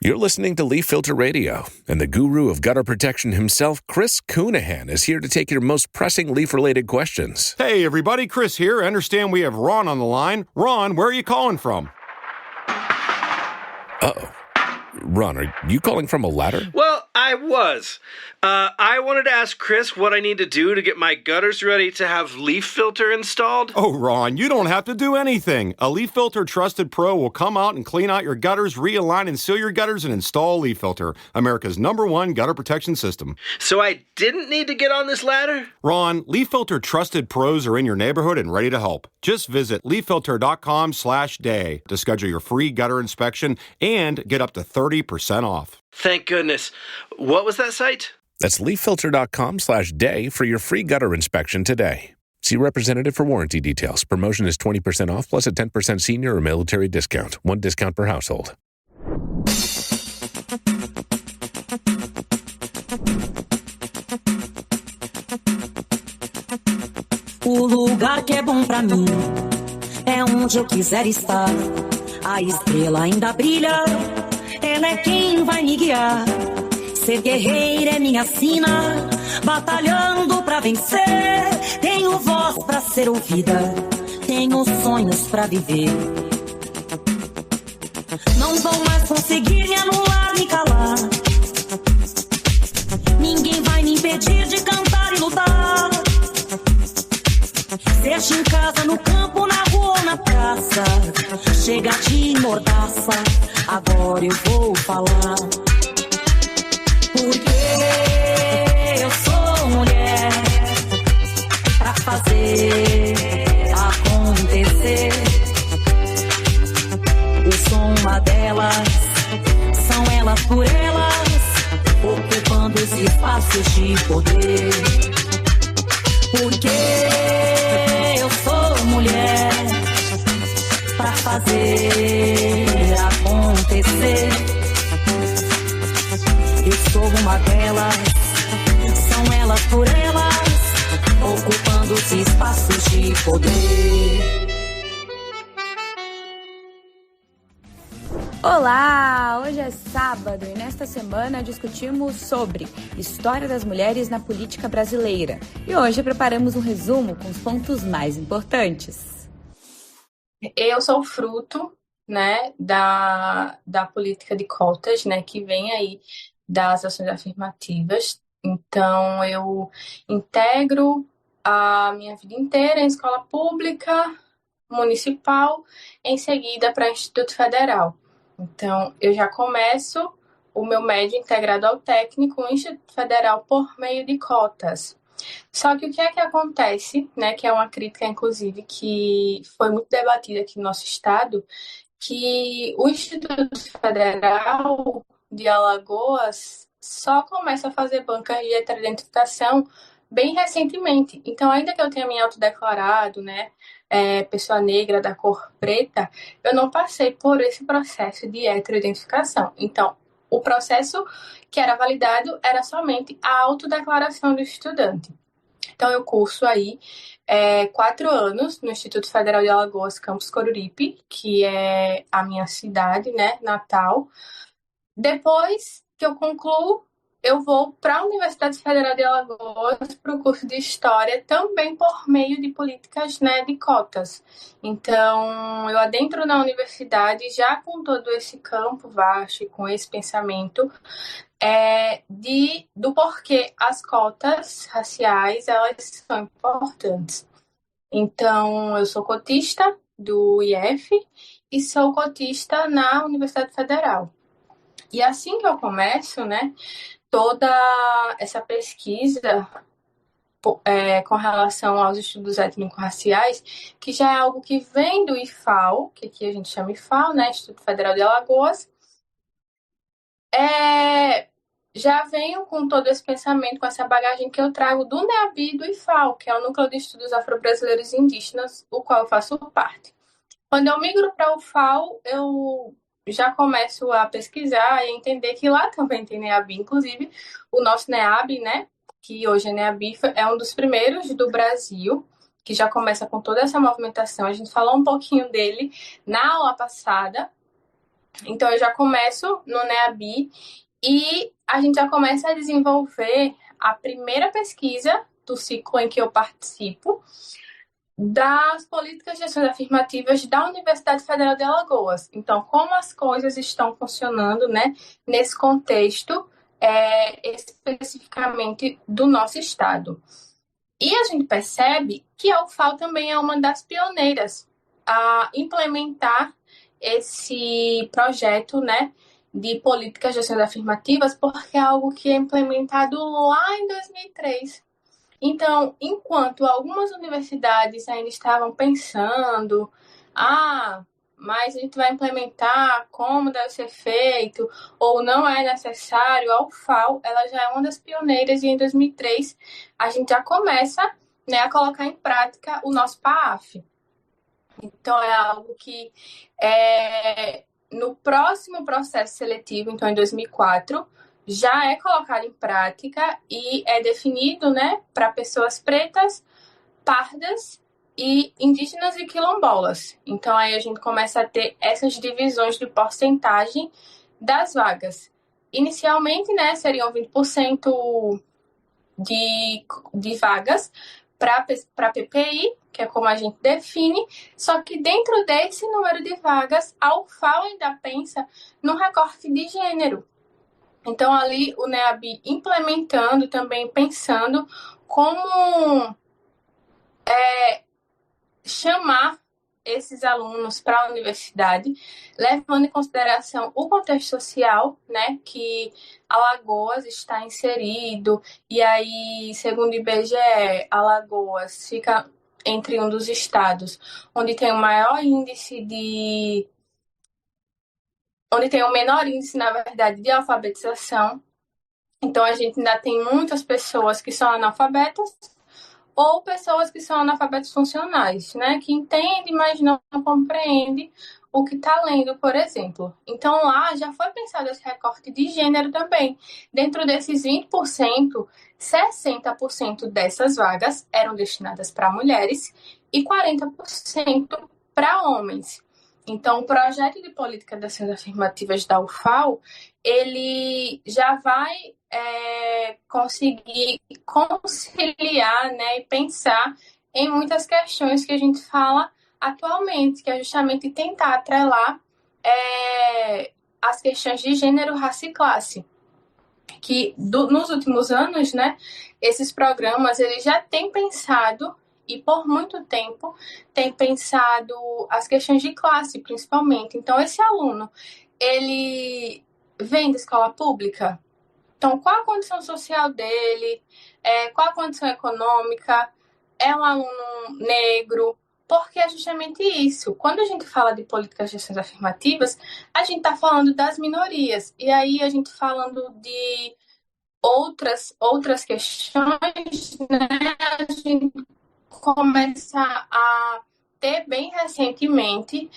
You're listening to Leaf Filter Radio, and the guru of gutter protection himself, Chris Coonahan, is here to take your most pressing leaf-related questions. Hey, everybody, Chris here. I understand we have Ron on the line. Ron, where are you calling from? Uh-oh. Ron, are you calling from a ladder? Well, I was. I wanted to ask Chris what I need to do to get my gutters ready to have Leaf Filter installed. Oh, Ron, you don't have to do anything. A Leaf Filter Trusted Pro will come out and clean out your gutters, realign and seal your gutters, and install Leaf Filter, America's #1 gutter protection system. So I didn't need to get on this ladder? Ron, Leaf Filter Trusted Pros are in your neighborhood and ready to help. Just visit leaffilter.com/day to schedule your free gutter inspection and get up to 30% off. Thank goodness. What was that site? That's leaffilter.com/day for your free gutter inspection today. See representative for warranty details. Promotion is 20% off plus a 10% senior or military discount. One discount per household. O lugar que é bom pra mim é onde eu quiser estar. A estrela ainda brilha, ela é quem vai me guiar. Ser guerreira é minha sina, batalhando pra vencer. Tenho voz pra ser ouvida, tenho sonhos pra viver. Não vão mais conseguir me anular, me calar. Ninguém vai me impedir de cantar e lutar. Seja em casa, no campo, na rua ou na praça, chega de mordaça, agora eu vou falar. Porque eu sou mulher pra fazer acontecer. Eu sou uma delas, são elas por elas, ocupando os espaços de poder. Porque eu sou mulher pra fazer acontecer. Eu sou uma delas, são elas por elas, ocupando os espaços de poder. Olá! Hoje é sábado e nesta semana discutimos sobre história das mulheres na política brasileira. E hoje preparamos um resumo com os pontos mais importantes. Eu sou fruto, né, da política de cotas, né, que vem aí das ações afirmativas. Então, eu integro a minha vida inteira em escola pública, municipal, em seguida para Instituto Federal. Então, eu já começo o meu médio integrado ao técnico no Instituto Federal por meio de cotas. Só que o que é que acontece, né, que é uma crítica, inclusive, que foi muito debatida aqui no nosso estado, que o Instituto Federal de Alagoas só começa a fazer bancas de heteroidentificação bem recentemente. Então, ainda que eu tenha me autodeclarado, né, pessoa negra da cor preta, eu não passei por esse processo de heteroidentificação. Então, o processo que era validado era somente a autodeclaração do estudante. Então, eu curso aí 4 anos no Instituto Federal de Alagoas, Campus Coruripe, que é a minha cidade, né, natal. Depois que eu concluo, eu vou para a Universidade Federal de Alagoas para o curso de História, também por meio de políticas, né, de cotas. Então, eu adentro na universidade já com todo esse campo vasto, com esse pensamento do porquê as cotas raciais elas são importantes. Então, eu sou cotista do IF e sou cotista na Universidade Federal. E assim que eu começo, né, toda essa pesquisa com relação aos estudos étnico-raciais, que já é algo que vem do IFAL, que aqui a gente chama IFAL, né, Instituto Federal de Alagoas, já venho com todo esse pensamento, com essa bagagem que eu trago do NEABI e do IFAL, que é o Núcleo de Estudos Afro-Brasileiros e Indígenas, o qual eu faço parte. Quando eu migro para o IFAL, eu já começo a pesquisar e entender que lá também tem NEABI. Inclusive, o nosso NEAB, né, que hoje é NEABI, é um dos primeiros do Brasil, que já começa com toda essa movimentação. A gente falou um pouquinho dele na aula passada, Então, eu já começo no NEABI e a gente já começa a desenvolver a primeira pesquisa do ciclo em que eu participo das políticas de ações afirmativas da Universidade Federal de Alagoas. Então, como as coisas estão funcionando, né, nesse contexto especificamente do nosso estado. E a gente percebe que a UFAL também é uma das pioneiras a implementar esse projeto, né, de políticas de ações afirmativas, porque é algo que é implementado lá em 2003. Então, enquanto algumas universidades ainda estavam pensando, mas a gente vai implementar como deve ser feito, ou não é necessário, a UFAL, ela já é uma das pioneiras e em 2003 a gente já começa, né, a colocar em prática o nosso PAAF. Então, é algo que no próximo processo seletivo, então em 2004, já é colocado em prática e é definido, né, para pessoas pretas, pardas e indígenas e quilombolas. Então, aí a gente começa a ter essas divisões de porcentagem das vagas. Inicialmente, né, seriam 20% de vagas para PPI, que é como a gente define, só que dentro desse número de vagas, a UFAL ainda pensa no recorte de gênero. Então, ali o NEABI implementando, também pensando como chamar esses alunos para a universidade, levando em consideração o contexto social, né, que Alagoas está inserido, e aí, segundo o IBGE, Alagoas fica entre um dos estados onde tem o maior índice onde tem o menor índice, na verdade, de alfabetização. Então, a gente ainda tem muitas pessoas que são analfabetas ou pessoas que são analfabetos funcionais, né? Que entendem, mas não compreendem o que está lendo, por exemplo. Então, lá já foi pensado esse recorte de gênero também. Dentro desses 20%, 60% dessas vagas eram destinadas para mulheres e 40% para homens. Então, o projeto de política de ações afirmativas da UFAL, ele já vai conseguir conciliar, né, e pensar em muitas questões que a gente fala atualmente, que é justamente tentar atrelar as questões de gênero, raça e classe. Que nos últimos anos, né, esses programas eles já têm pensado e por muito tempo tem pensado as questões de classe, principalmente. Então, esse aluno, ele vem da escola pública? Então, qual a condição social dele? Qual a condição econômica? É um aluno negro? Porque é justamente isso. Quando a gente fala de políticas de ações afirmativas, a gente está falando das minorias. E aí, a gente falando de outras questões, né? A gente começa a ter bem recentemente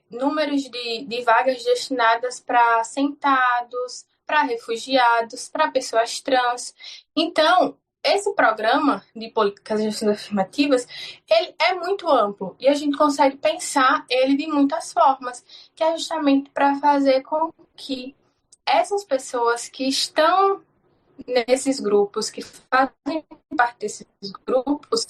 números de vagas destinadas para assentados, para refugiados, para pessoas trans. Então, esse programa de políticas de ações afirmativas, ele é muito amplo e a gente consegue pensar ele de muitas formas, que é justamente para fazer com que essas pessoas que estão nesses grupos, que fazem parte desses grupos,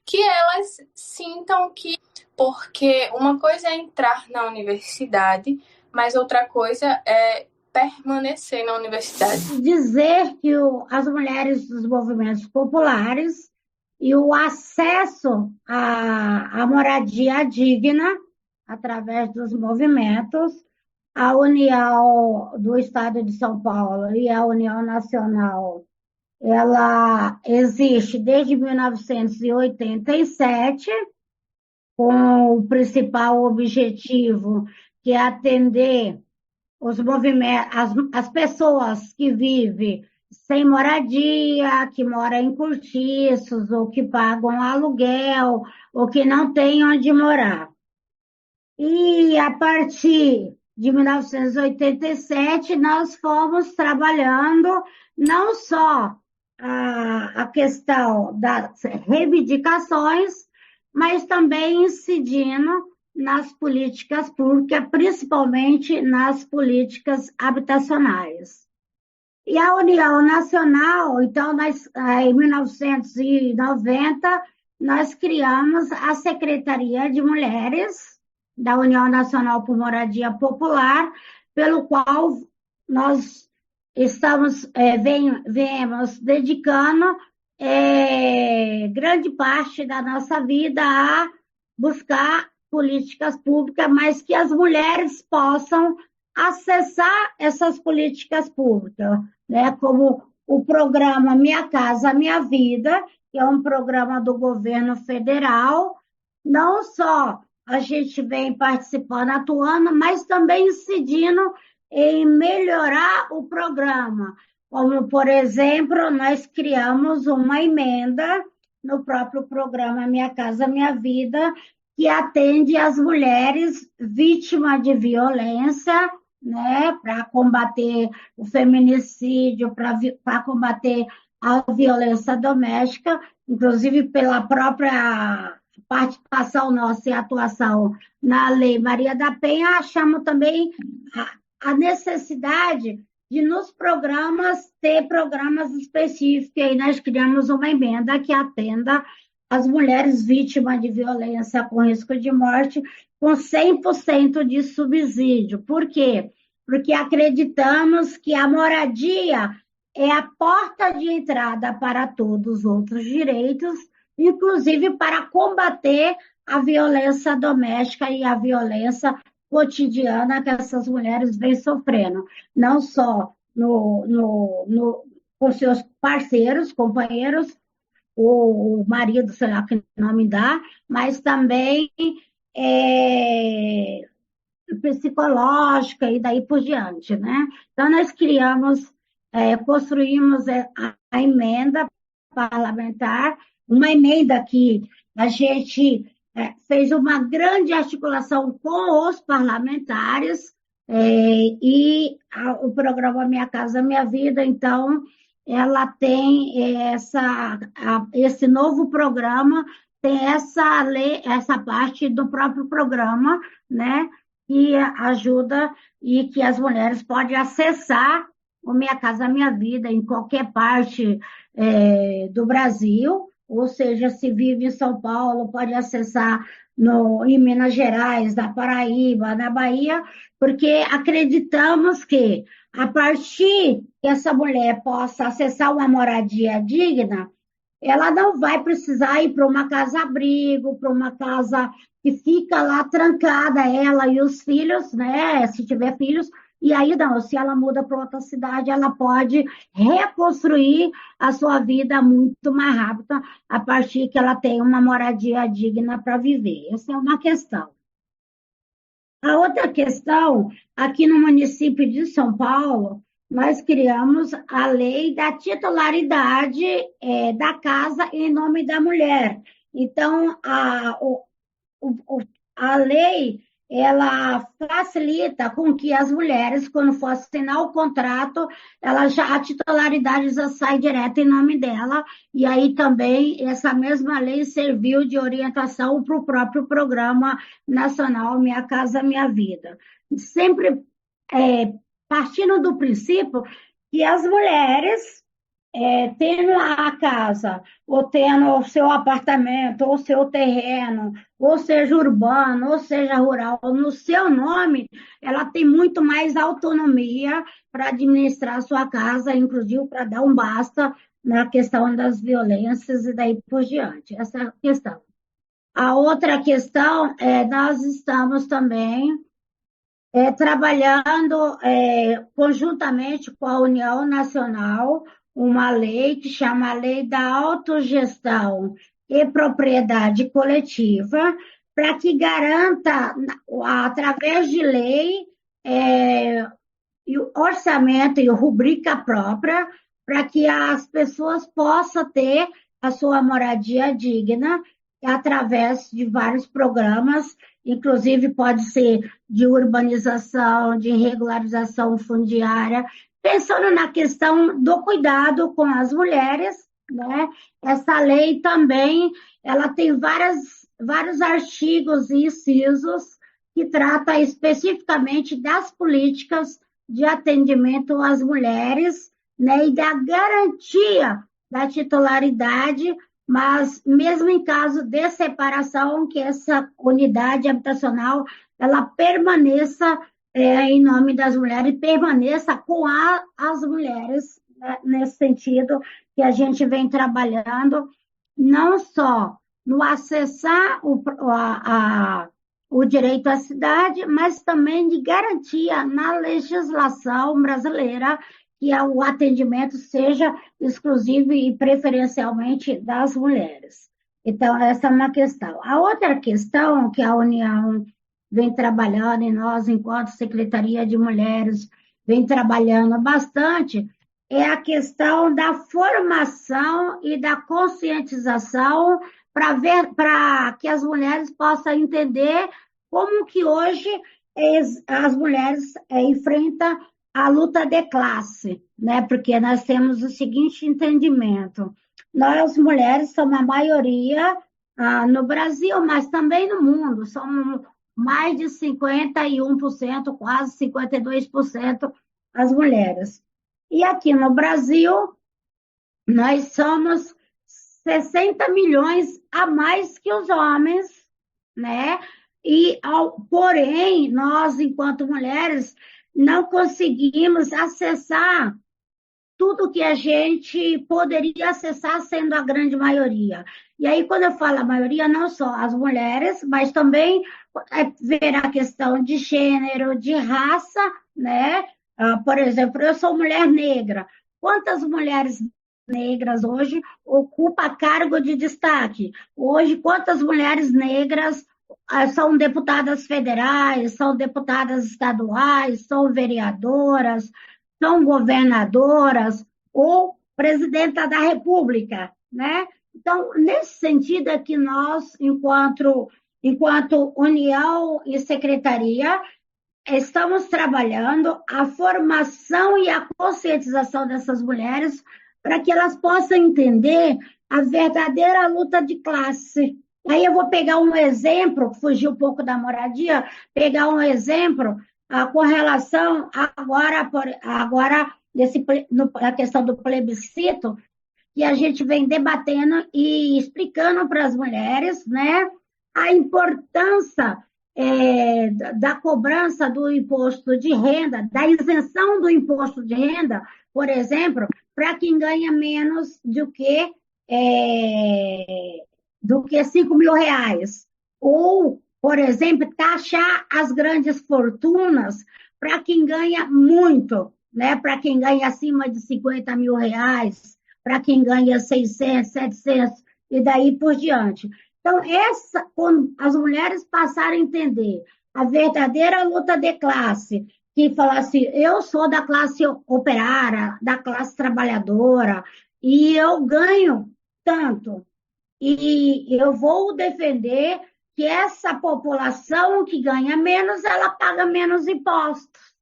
que elas sintam que, porque uma coisa é entrar na universidade, mas outra coisa é permanecer na universidade. Dizer que as mulheres dos movimentos populares e o acesso à moradia digna através dos movimentos, a União do Estado de São Paulo e a União Nacional, ela existe desde 1987, com o principal objetivo que é atender os movimentos, as pessoas que vivem sem moradia, que moram em cortiços, ou que pagam aluguel, ou que não têm onde morar. E a partir de 1987, nós fomos trabalhando não só a questão das reivindicações, mas também incidindo nas políticas públicas, principalmente nas políticas habitacionais. E a União Nacional, então, em 1990, nós criamos a Secretaria de Mulheres da União Nacional por Moradia Popular, pelo qual nós viemos dedicando grande parte da nossa vida a buscar políticas públicas, mas que as mulheres possam acessar essas políticas públicas, né? Como o programa Minha Casa Minha Vida, que é um programa do governo federal. Não só a gente vem participando, atuando, mas também incidindo em melhorar o programa. Como, por exemplo, nós criamos uma emenda no próprio programa Minha Casa Minha Vida, que atende as mulheres vítimas de violência, né, para combater o feminicídio, para combater a violência doméstica, inclusive pela própria participação nossa e atuação na Lei Maria da Penha, achamos também a necessidade de nos programas ter programas específicos, e aí nós criamos uma emenda que atenda as mulheres vítimas de violência com risco de morte com 100% de subsídio. Por quê? Porque acreditamos que a moradia é a porta de entrada para todos os outros direitos, inclusive para combater a violência doméstica e a violência cotidiana que essas mulheres vêm sofrendo, não só com seus parceiros, companheiros, o marido, sei lá que nome dá, mas também psicológica e daí por diante, né? Então, nós construímos a emenda parlamentar, uma emenda que a gente fez uma grande articulação com os parlamentares, e o programa Minha Casa Minha Vida, então, ela tem esse novo programa, tem essa lei, essa parte do próprio programa, né, que ajuda e que as mulheres podem acessar o Minha Casa Minha Vida em qualquer parte do Brasil, ou seja, se vive em São Paulo, pode acessar em Minas Gerais, na Paraíba, na Bahia, porque acreditamos que, a partir que essa mulher possa acessar uma moradia digna, ela não vai precisar ir para uma casa-abrigo, para uma casa que fica lá trancada, ela e os filhos, né? Se tiver filhos, e aí não, se ela muda para outra cidade, ela pode reconstruir a sua vida muito mais rápida, a partir que ela tem uma moradia digna para viver. Essa é uma questão. A outra questão, aqui no município de São Paulo, nós criamos a lei da titularidade da casa em nome da mulher. Então, a lei, ela facilita com que as mulheres, quando for assinar o contrato, a titularidade já sai direto em nome dela, e aí também essa mesma lei serviu de orientação para o próprio Programa Nacional Minha Casa Minha Vida. Sempre partindo do princípio que as mulheres, tendo a casa, ou tendo o seu apartamento, ou seu terreno, ou seja urbano, ou seja rural, no seu nome, ela tem muito mais autonomia para administrar a sua casa, inclusive para dar um basta na questão das violências e daí por diante. Essa é a questão. A outra questão nós estamos também trabalhando conjuntamente com a União Nacional, uma lei que chama a Lei da Autogestão e Propriedade Coletiva, para que garanta, através de lei, e o orçamento e rubrica própria, para que as pessoas possam ter a sua moradia digna, através de vários programas, inclusive pode ser de urbanização, de regularização fundiária, pensando na questão do cuidado com as mulheres, né? Essa lei também, ela tem várias vários artigos e incisos que trata especificamente das políticas de atendimento às mulheres, né, e da garantia da titularidade, mas mesmo em caso de separação, que essa unidade habitacional ela permaneça em nome das mulheres, permaneça com as mulheres, né, nesse sentido que a gente vem trabalhando, não só no acessar o direito à cidade, mas também de garantia na legislação brasileira que o atendimento seja exclusivo e preferencialmente das mulheres. Então, essa é uma questão. A outra questão que a União vem trabalhando, e nós, enquanto Secretaria de Mulheres, vem trabalhando bastante, é a questão da formação e da conscientização para que as mulheres possam entender como que hoje as mulheres enfrentam a luta de classe, né? Porque nós temos o seguinte entendimento: nós mulheres somos a maioria no Brasil, mas também no mundo, somos mais de 51%, quase 52% as mulheres. E aqui no Brasil, nós somos 60 milhões a mais que os homens, né? Porém, nós, enquanto mulheres, não conseguimos acessar tudo que a gente poderia acessar sendo a grande maioria. E aí, quando eu falo a maioria, não só as mulheres, mas também ver a questão de gênero, de raça, né? Por exemplo, eu sou mulher negra. Quantas mulheres negras hoje ocupam cargo de destaque? Hoje, quantas mulheres negras são deputadas federais, são deputadas estaduais, são vereadoras, são governadoras ou presidenta da República, né? Então, nesse sentido é que nós, enquanto União e Secretaria, estamos trabalhando a formação e a conscientização dessas mulheres para que elas possam entender a verdadeira luta de classe. Aí eu vou pegar um exemplo, fugir um pouco da moradia, pegar um exemplo com relação agora na questão do plebiscito, que a gente vem debatendo e explicando para as mulheres, né, a importância da cobrança do imposto de renda, da isenção do imposto de renda, por exemplo, para quem ganha menos do que 5 mil reais. Ou, por exemplo, taxar as grandes fortunas para quem ganha muito, né? Para quem ganha acima de 50 mil reais, para quem ganha 600, 700 e daí por diante. Então, quando as mulheres passarem a entender a verdadeira luta de classe, que fala assim, eu sou da classe operária, da classe trabalhadora, e eu ganho tanto, e eu vou defender que essa população que ganha menos, ela paga menos impostos.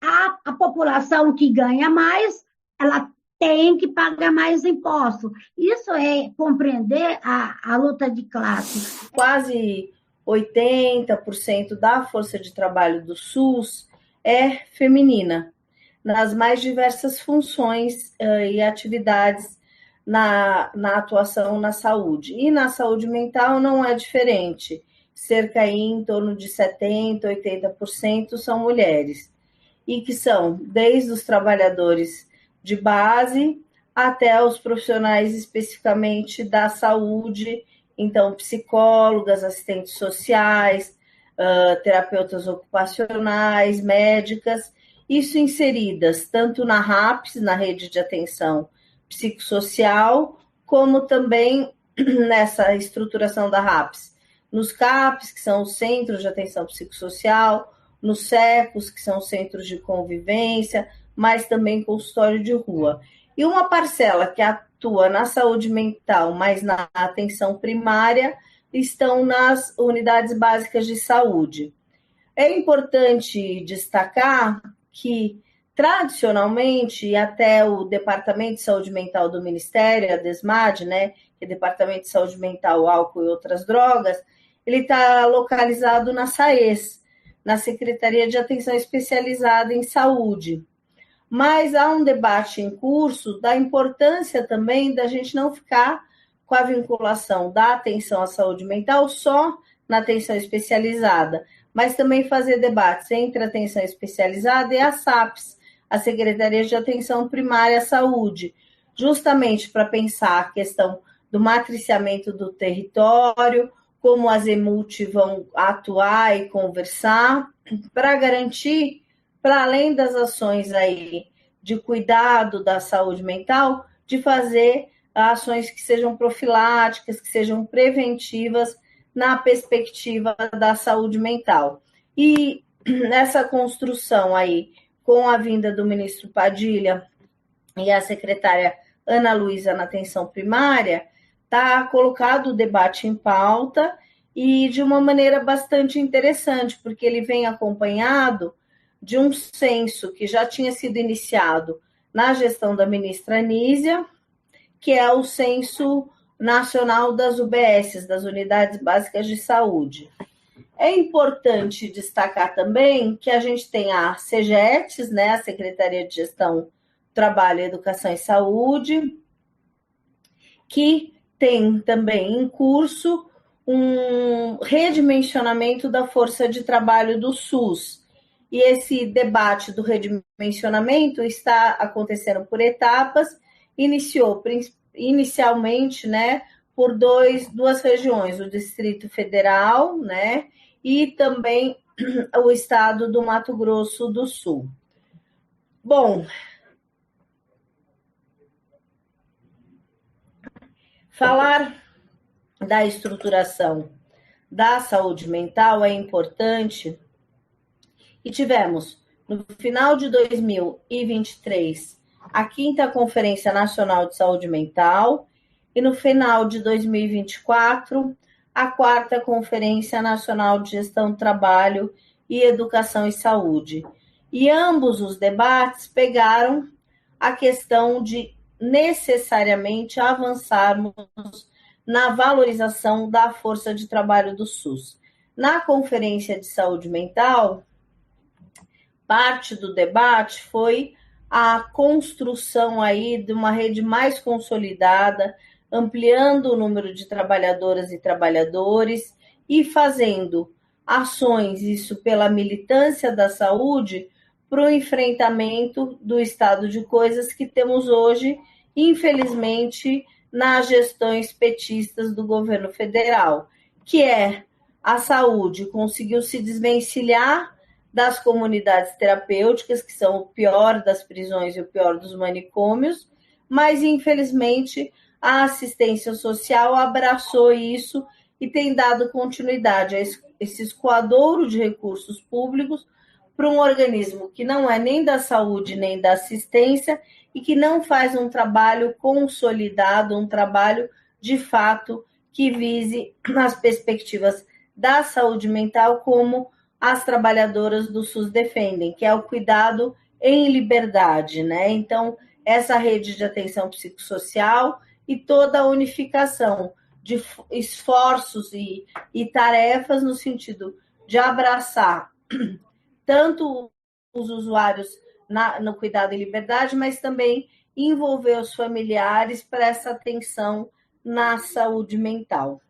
A população que ganha mais, ela tem que pagar mais impostos. Isso é compreender a luta de classe. Quase 80% da força de trabalho do SUS é feminina, nas mais diversas funções e atividades na atuação na saúde. E na saúde mental não é diferente. Cerca aí em torno de 70%, 80% são mulheres. E que são desde os trabalhadores de base até os profissionais especificamente da saúde, então psicólogas, assistentes sociais, terapeutas ocupacionais, médicas, isso inseridas tanto na RAPS, na rede de atenção psicossocial, como também nessa estruturação da RAPS, nos CAPs, que são os Centros de Atenção Psicossocial, nos SECOS, que são os Centros de Convivência, mas também consultório de rua. E uma parcela que atua na saúde mental, mas na atenção primária, estão nas unidades básicas de saúde. É importante destacar que, tradicionalmente, até o Departamento de Saúde Mental do Ministério, a DESMAD, né, que é Departamento de Saúde Mental, Álcool e Outras Drogas, ele está localizado na SAES, na Secretaria de Atenção Especializada em Saúde. Mas há um debate em curso da importância também da gente não ficar com a vinculação da atenção à saúde mental só na atenção especializada, mas também fazer debates entre a atenção especializada e a SAPS, a Secretaria de Atenção Primária à Saúde, justamente para pensar a questão do matriciamento do território, como as EMUT vão atuar e conversar, para garantir, para além das ações aí de cuidado da saúde mental, de fazer ações que sejam profiláticas, que sejam preventivas na perspectiva da saúde mental. E nessa construção aí, com a vinda do ministro Padilha e a secretária Ana Luísa na atenção primária, está colocado o debate em pauta e de uma maneira bastante interessante, porque ele vem acompanhado de um censo que já tinha sido iniciado na gestão da ministra Anísia, que é o Censo Nacional das UBSs, das Unidades Básicas de Saúde. É importante destacar também que a gente tem a CEGETS, né, a Secretaria de Gestão, Trabalho, Educação e Saúde, que tem também em curso um redimensionamento da força de trabalho do SUS. E esse debate do redimensionamento está acontecendo por etapas, iniciou inicialmente, né, por duas regiões, o Distrito Federal, né, e também o estado do Mato Grosso do Sul. Bom, falar da estruturação da saúde mental é importante e tivemos, no final de 2023, a 5ª Conferência Nacional de Saúde Mental e no final de 2024, a 4ª Conferência Nacional de Gestão do Trabalho e Educação e Saúde. E ambos os debates pegaram a questão de necessariamente avançarmos na valorização da força de trabalho do SUS. Na Conferência de Saúde Mental, parte do debate foi a construção aí de uma rede mais consolidada, ampliando o número de trabalhadoras e trabalhadores e fazendo ações, isso pela militância da saúde, para o enfrentamento do estado de coisas que temos hoje, infelizmente, nas gestões petistas do governo federal, que é a saúde conseguiu se desvencilhar das comunidades terapêuticas, que são o pior das prisões e o pior dos manicômios, mas, infelizmente, a assistência social abraçou isso e tem dado continuidade a esse escoadouro de recursos públicos para um organismo que não é nem da saúde nem da assistência e que não faz um trabalho consolidado, um trabalho de fato que vise as perspectivas da saúde mental como as trabalhadoras do SUS defendem, que é o cuidado em liberdade, né? Então, essa rede de atenção psicossocial e toda a unificação de esforços e tarefas no sentido de abraçar tanto os usuários no cuidado em liberdade, mas também envolver os familiares para essa atenção na saúde mental.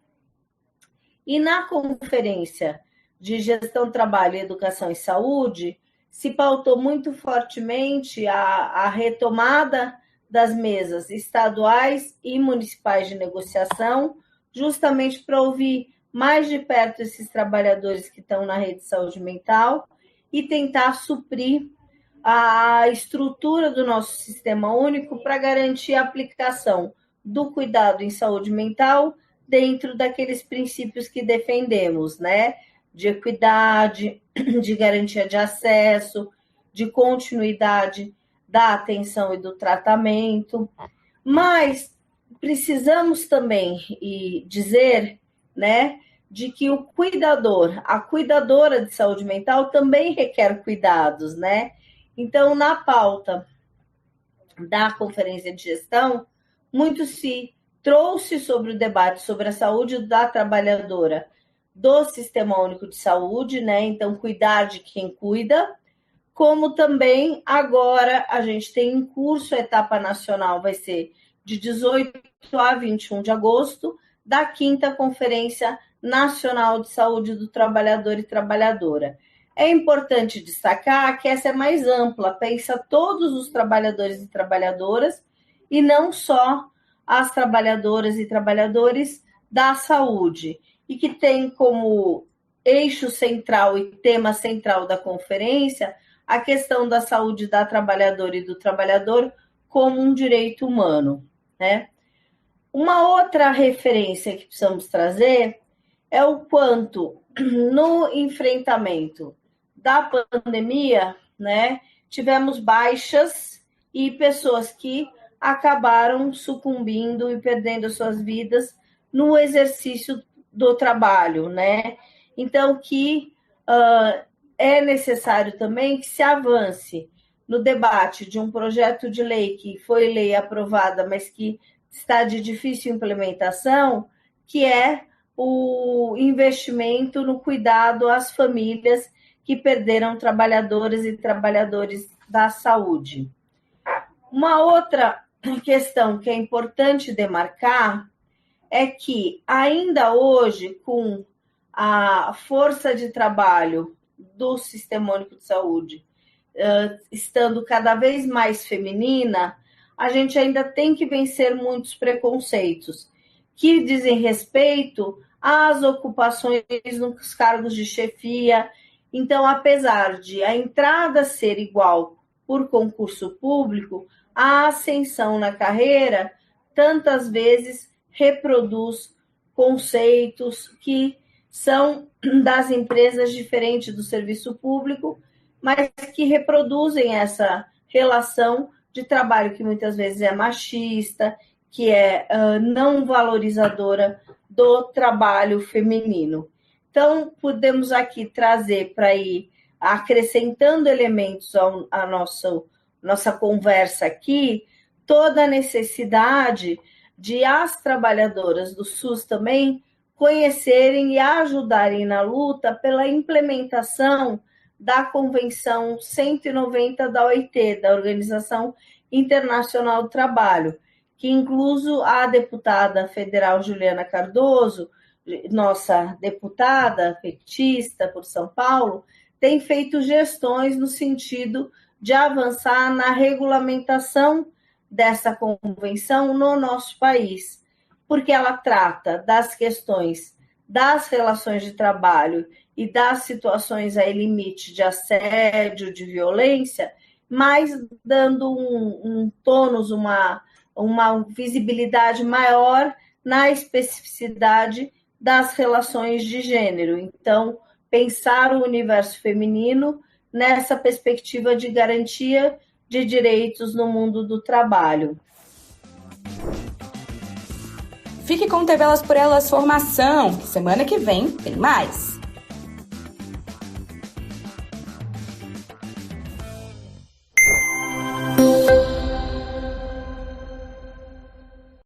E na Conferência de Gestão, Trabalho, Educação e Saúde, se pautou muito fortemente a retomada das mesas estaduais e municipais de negociação, justamente para ouvir mais de perto esses trabalhadores que estão na rede de saúde mental e tentar suprir a estrutura do nosso sistema único para garantir a aplicação do cuidado em saúde mental dentro daqueles princípios que defendemos, né? De equidade, de garantia de acesso, de continuidade da atenção e do tratamento. Mas precisamos também dizer, né, de que o cuidador, a cuidadora de saúde mental também requer cuidados, né? Então, na pauta da Conferência de Gestão, muito se trouxe sobre o debate sobre a saúde da trabalhadora do Sistema Único de Saúde, né? Então, cuidar de quem cuida, como também agora a gente tem em curso, a etapa nacional vai ser de 18 a 21 de agosto, da 5ª Conferência Nacional de Saúde do Trabalhador e Trabalhadora. É importante destacar que essa é mais ampla, pensa todos os trabalhadores e trabalhadoras, e não só as trabalhadoras e trabalhadores da saúde, e que tem como eixo central e tema central da conferência a questão da saúde da trabalhadora e do trabalhador como um direito humano, né? Uma outra referência que precisamos trazer é o quanto no enfrentamento da pandemia, né, tivemos baixas e pessoas que acabaram sucumbindo e perdendo suas vidas no exercício do trabalho, né? Então, que é necessário também que se avance no debate de um projeto de lei que foi lei aprovada, mas que está de difícil implementação, que é o investimento no cuidado às famílias que perderam trabalhadoras e trabalhadores da saúde. Uma outra questão que é importante demarcar é que, ainda hoje, com a força de trabalho do Sistema Único de Saúde estando cada vez mais feminina, a gente ainda tem que vencer muitos preconceitos que dizem respeito às ocupações nos cargos de chefia. Então, apesar de a entrada ser igual por concurso público, a ascensão na carreira tantas vezes reproduz conceitos que são das empresas diferentes do serviço público, mas que reproduzem essa relação de trabalho que muitas vezes é machista, que é não valorizadora do trabalho feminino. Então, podemos aqui trazer para ir acrescentando elementos à nossa conversa aqui, toda a necessidade de as trabalhadoras do SUS também conhecerem e ajudarem na luta pela implementação da Convenção 190 da OIT, da Organização Internacional do Trabalho, que incluso a deputada federal Juliana Cardoso, nossa deputada petista por São Paulo, tem feito gestões no sentido de avançar na regulamentação dessa convenção no nosso país, porque ela trata das questões das relações de trabalho e das situações aí limite de assédio, de violência, mas dando um tônus, uma visibilidade maior na especificidade das relações de gênero. Então, pensar o universo feminino nessa perspectiva de garantia de direitos no mundo do trabalho. Fique com o TV Elas por Elas Formação. Semana que vem tem mais.